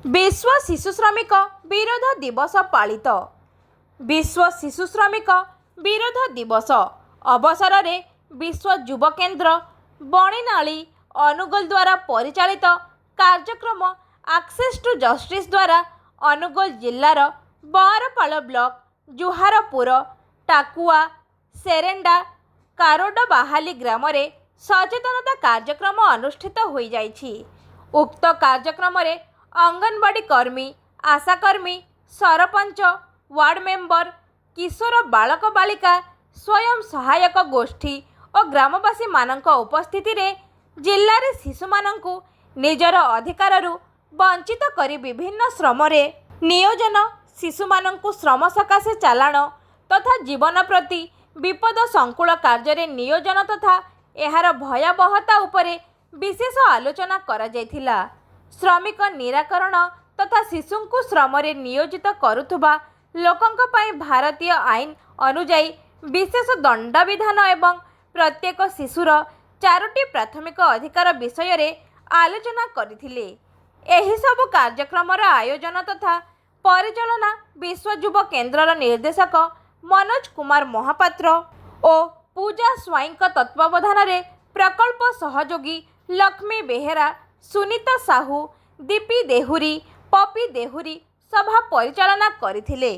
विश्व शिशु श्रमिक विरोध दिवस पालित। विश्व शिशु श्रमिक विरोध दिवस अवसर में विश्व युव केन्द्र बणिनाली अनुगोल द्वारा परिचालित कार्यक्रम एक्सेस टू जस्टिस द्वारा अनुगोल जिलार बहरपाल ब्लॉक जुहारपुर टाकुआ सेरेंडा कारोडबाहाली ग्राम रे सचेतनता कार्यक्रम अनुष्ठित हो जाइछि। उक्त कार्यक्रम रे अंगनवाड़ी कर्मी, आशाकर्मी, सरपंच, वार्ड मेंबर, किशोर बालक बालिका, स्वयं सहायक गोष्ठी और ग्रामवासी मानक उपस्थिति रे जिल्ला रे शिशु मानकु निजर अधिकारु वंचित करी विभिन्न श्रम रे नियोजन, शिशु मानकु श्रम सकाशे चालाण तथा जीवन प्रति विपद संकुल कार्य रे नियोजन तथा एहार भयावहता उपरे विशेष आलोचना करा जायथिला। श्रमिक निराकरण तथा शिशुंकु श्रम रे नियोजित करुथुबा लोकंक पई भारतीय आईन अनुजाई विशेष दंडविधान एवं प्रत्येक शिशुर 4टी प्राथमिक अधिकार विषय रे आलोचना करिथिले। एही सब कार्यक्रमर आयोजन तथा परिचालना विश्व युव केन्द्रर निर्देशक मनोज कुमार महापात्र और पूजा स्वाईंक तत्वावधान रे प्रकल्प सहयोगी लक्ष्मी बेहेरा, सुनीता साहू, दीपी देहुरी, पपी देहुरी सभा परिचालना करिथिले।